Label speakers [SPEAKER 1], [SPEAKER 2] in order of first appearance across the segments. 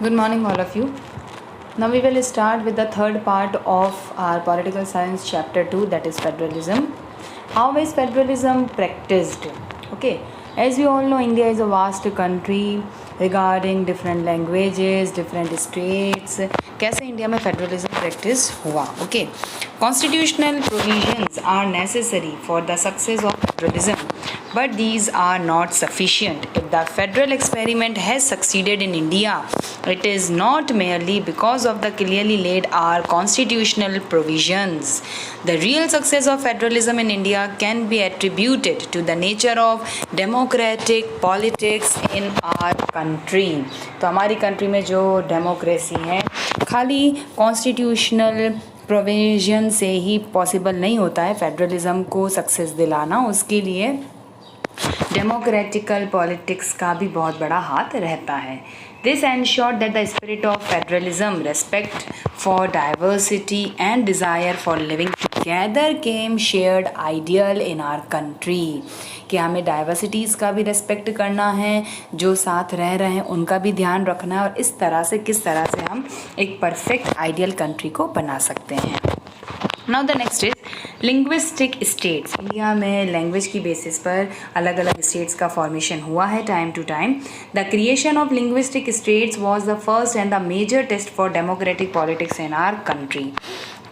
[SPEAKER 1] Good morning, all of you. Now we will start with the third part of our political science chapter 2, that is federalism. How is federalism practiced? Okay, as we all know, India is a vast country regarding different languages, different states. कैसे India में federalism practice हुआ? Okay, constitutional provisions are necessary for the success of federalism, but these are not sufficient. If the federal experiment has succeeded in India, it is not merely because of the clearly laid our constitutional provisions. The real success of federalism in India can be attributed to the nature of democratic politics in our country. तो हमारी country में जो democracy है खाली constitutional provision से ही possible नहीं होता है फेडरलिज्म को सक्सेस दिलाना, उसके लिए डेमोक्रेटिकल पॉलिटिक्स का भी बहुत बड़ा हाथ रहता है. This ensured that the spirit of federalism, respect for diversity and desire for living together came shared ideal in our country. कि हमें डाइवर्सिटीज़ का भी रेस्पेक्ट करना है, जो साथ रह रहे हैं उनका भी ध्यान रखना है, और इस तरह से किस तरह से हम एक परफेक्ट आइडियल कंट्री को बना सकते हैं. Now the next is linguistic states. India में लैंग्वेज की बेसिस पर अलग अलग स्टेट्स का फॉर्मेशन हुआ है time to time. The creation of linguistic states was the first and the major test for democratic politics in our country.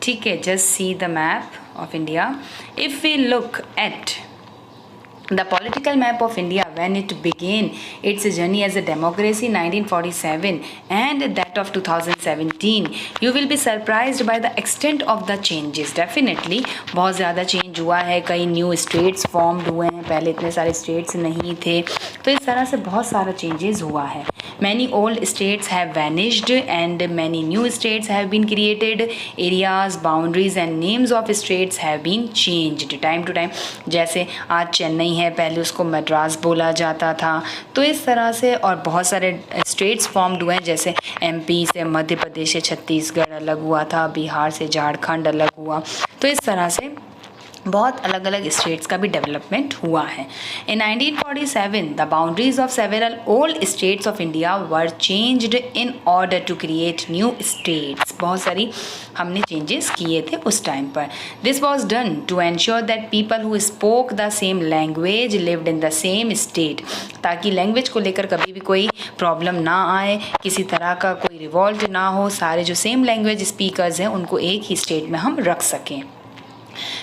[SPEAKER 1] ठीक है, just see the map of India. If we look at the political map of India when it began its journey as a democracy 1947 and that of 2017, you will be surprised by the extent of the changes. Definitely बहुत ज़्यादा change हुआ है, कई new states formed हुए हैं, पहले इतने सारे स्टेट्स नहीं थे, तो इस तरह से बहुत सारा चेंजेस हुआ है. Many old states have vanished and many new states have been created. Areas, boundaries and names of states have been changed time to time. जैसे आज चेन्नई है, पहले उसको मद्रास बोला जाता था, तो इस तरह से और बहुत सारे स्टेट्स फॉर्म्ड हुए हैं. जैसे एमपी से मध्य प्रदेश से छत्तीसगढ़ अलग हुआ था, बिहार से झारखंड अलग हुआ, तो इस तरह से बहुत अलग अलग स्टेट्स का भी डेवलपमेंट हुआ है. In 1947 the boundaries of several old states of India were changed in order to create new states. बहुत सारी हमने चेंजेस किए थे उस टाइम पर. This was done to ensure that people who spoke the same language lived in the same state, ताकि language को लेकर कभी भी कोई प्रॉब्लम ना आए, किसी तरह का कोई रिवॉल्ट ना हो, सारे जो सेम लैंग्वेज स्पीकर्स हैं उनको एक ही स्टेट में हम रख सकें.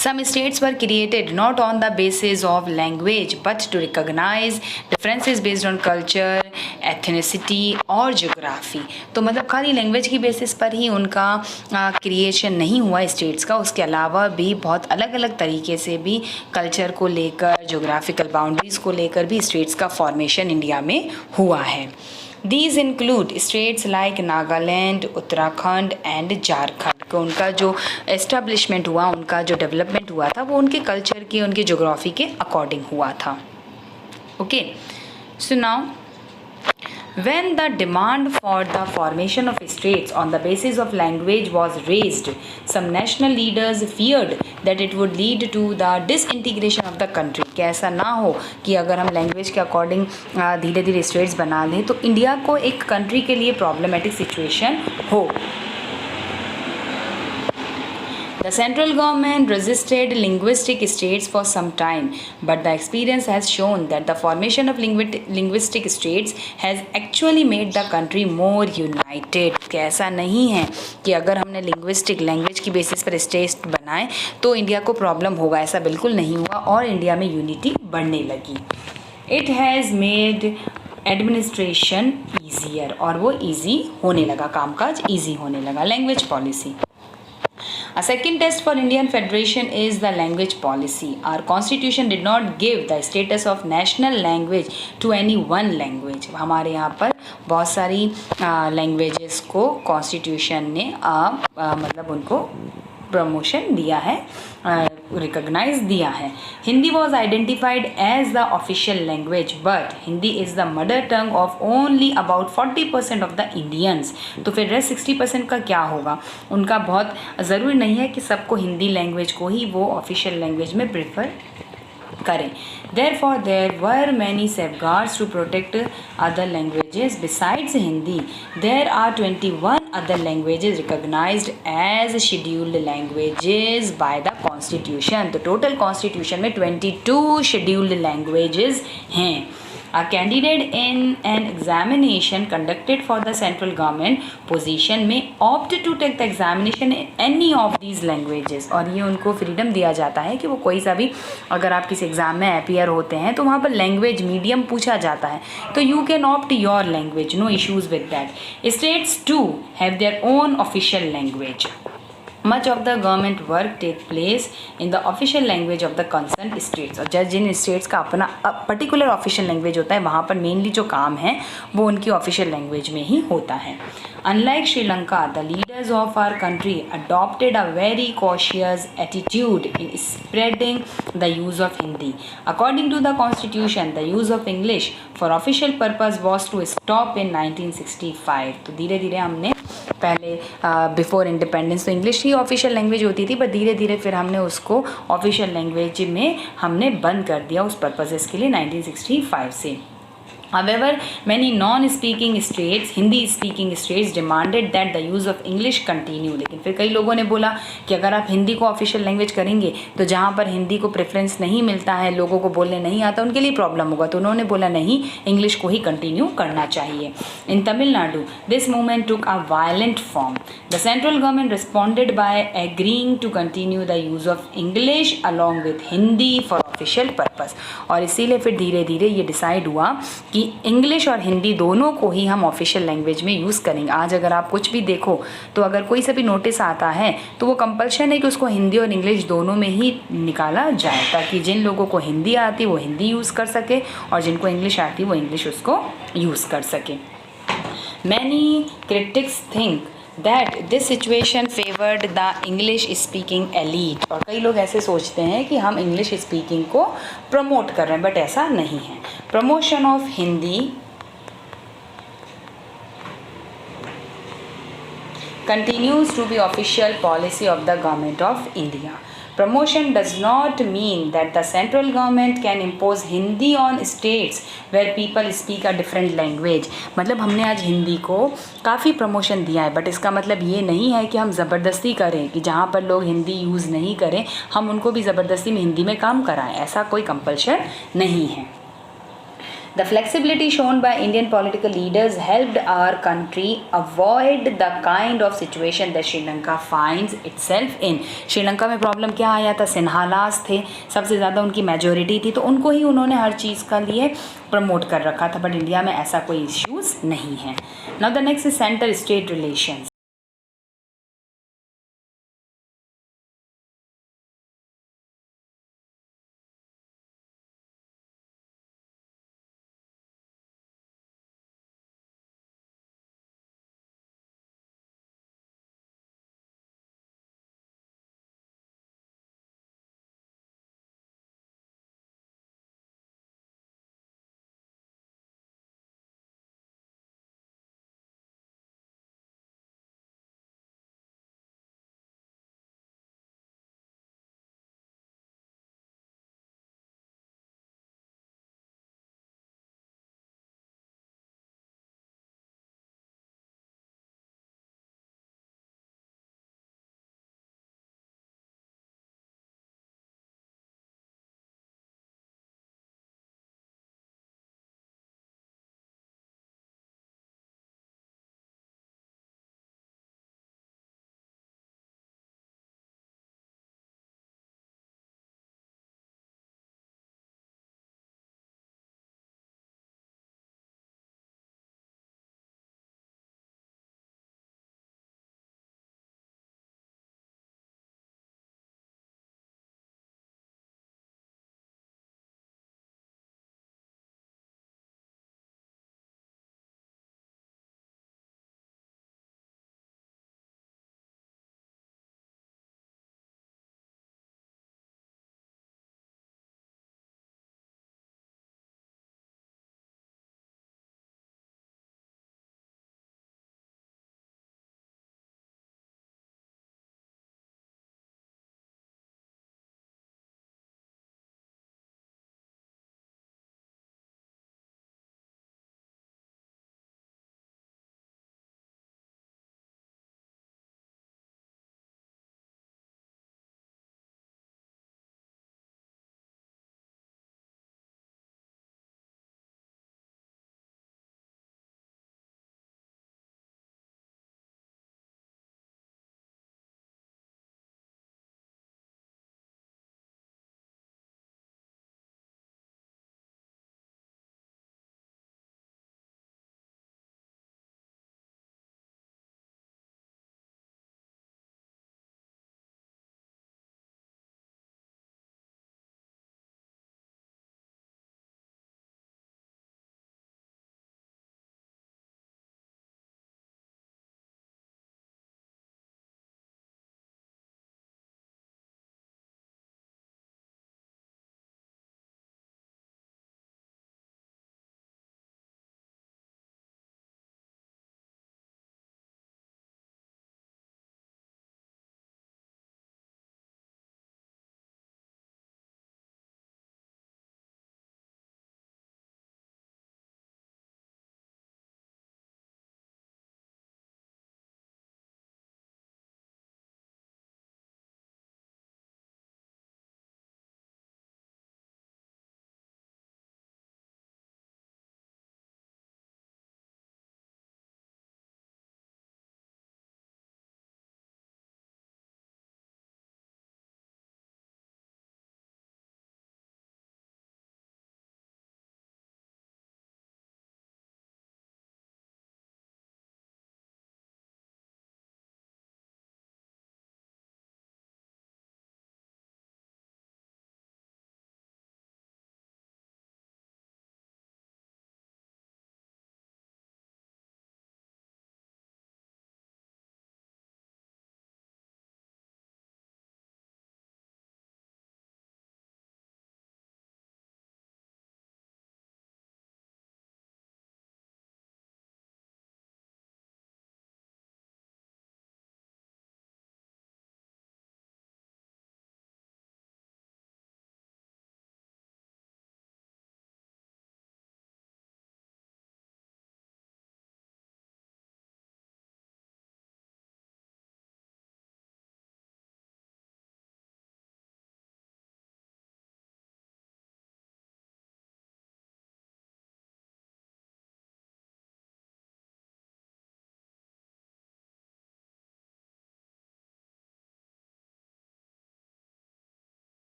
[SPEAKER 1] Some states were created not on the basis of language but to recognize differences based on culture, ethnicity और geography. तो मतलब खाली लैंग्वेज की बेसिस पर ही उनका क्रिएशन नहीं हुआ स्टेट्स का, उसके अलावा भी बहुत अलग अलग तरीके से भी कल्चर को लेकर, जोग्राफिकल बाउंड्रीज को लेकर भी स्टेट्स का फॉर्मेशन इंडिया में हुआ है. These include states like Nagaland, Uttarakhand and Jharkhand. को उनका जो एस्टेब्लिशमेंट हुआ, उनका जो डेवलपमेंट हुआ था, वो उनके कल्चर के, उनके जोग्राफी के अकॉर्डिंग हुआ था. Okay, so now when the demand for the formation of states on the basis of language was raised, some national leaders feared that it would lead to the disintegration of the country. कि ऐसा ना हो कि अगर हम language के according धीरे धीरे स्टेट्स बना लें तो इंडिया को एक कंट्री के लिए प्रॉब्लमेटिक सिचुएशन हो. The central government resisted linguistic states for some time, but the experience has shown that the formation of linguistic states has actually made the country more united. कि ऐसा नहीं है कि अगर हमने लिंग्विस्टिक लैंग्वेज की basis पर स्टेट बनाए तो इंडिया को प्रॉब्लम होगा, ऐसा बिल्कुल नहीं हुआ और इंडिया में यूनिटी बढ़ने लगी. It has made administration easier, और वो ईजी होने लगा, कामकाज ईजी होने लगा. Language policy. A second test for Indian Federation is the language policy. Our constitution did not give the status of national language to any one language. हमारे यहाँ पर बहुत सारी लैंग्वेजेस को कॉन्स्टिट्यूशन ने मतलब उनको प्रमोशन दिया है, रिकॉग्नाइज दिया है. Hindi was identified as the official language, but Hindi is the mother tongue of only about 40% of the Indians. तो फिर रेस्ट 60% का क्या होगा? उनका बहुत ज़रूरी नहीं है कि सबको हिंदी लैंग्वेज को ही वो ऑफिशियल लैंग्वेज में प्रेफर करें। Therefore, there were many safeguards to protect other languages besides Hindi. There are 21 other languages recognized as scheduled languages by the Constitution. तो total Constitution में 22 scheduled languages हैं. A candidate in an examination conducted for the central government position may opt to take the examination in any of these languages. और ये उनको freedom दिया जाता है कि वो कोई सा भी, अगर आप किसी एग्ज़ाम में अपीयर होते हैं तो वहाँ पर लैंग्वेज मीडियम पूछा जाता है, तो you can opt your language, no issues with that. States to have their own official language. Much of the government work take place in the official language of the concerned states. और जब जिन states का अपना particular official language होता है वहाँ पर mainly जो काम है वो उनकी ऑफिशियल लैंग्वेज में ही होता है. Unlike Sri Lanka, the leaders of our country adopted a very cautious attitude in spreading the use of Hindi. According to the Constitution, the use of English for official purpose was to stop in 1965. तो धीरे धीरे हमने पहले before independence तो English ही official language होती थी, पर धीरे धीरे फिर हमने उसको ऑफिशियल लैंग्वेज में हमने बंद कर दिया उस पर्पसेस के लिए 1965 से. However, many non-speaking states, Hindi-speaking states demanded that the use of English continue. लेकिन फिर कई लोगों ने बोला कि अगर आप हिंदी को ऑफिशियल लैंग्वेज करेंगे तो जहाँ पर हिंदी को प्रेफरेंस नहीं मिलता है, लोगों को बोलने नहीं आता, उनके लिए प्रॉब्लम होगा. तो उन्होंने बोला नहीं, इंग्लिश को ही कंटिन्यू करना चाहिए. In Tamil Nadu this movement took a violent form. The central government responded by agreeing to continue the use of English along with Hindi for official purpose. और इसीलिए फिर धीरे धीरे ये डिसाइड हुआ कि इंग्लिश और हिंदी दोनों को ही हम ऑफिशियल लैंग्वेज में यूज़ करेंगे. आज अगर आप कुछ भी देखो तो अगर कोई सा भी नोटिस आता है तो वो कंपल्शन है कि उसको हिंदी और इंग्लिश दोनों में ही निकाला जाए, ताकि जिन लोगों को हिंदी आती वो हिंदी यूज़ कर सके और जिनको इंग्लिश आती वो इंग्लिश उसको यूज़ कर सके. Many critics think that this situation favoured the English speaking elite. और कई लोग ऐसे सोचते हैं कि हम इंग्लिश स्पीकिंग को प्रमोट कर रहे हैं, बट ऐसा नहीं है. Promotion of Hindi continues to be official policy of the government of India. Promotion does not mean that the central government can impose Hindi on states where people speak a different language. मतलब हमने आज हिंदी को काफ़ी promotion दिया है, but इसका मतलब ये नहीं है कि हम ज़बरदस्ती करें कि जहाँ पर लोग हिंदी यूज़ नहीं करें हम उनको भी ज़बरदस्ती में हिंदी में काम कराएं. ऐसा कोई कंपल्शन नहीं है. The flexibility shown by Indian political leaders helped our country avoid the kind of situation that Sri Lanka finds itself in. Sri Lanka में प्रॉब्लम क्या आया था? सिन्हालास थे, सबसे ज़्यादा उनकी मेजोरिटी थी, तो उनको ही उन्होंने हर चीज़ का लिए प्रमोट कर रखा था, बट इंडिया में ऐसा कोई इश्यूज़ नहीं है. Now the next is centre state relations.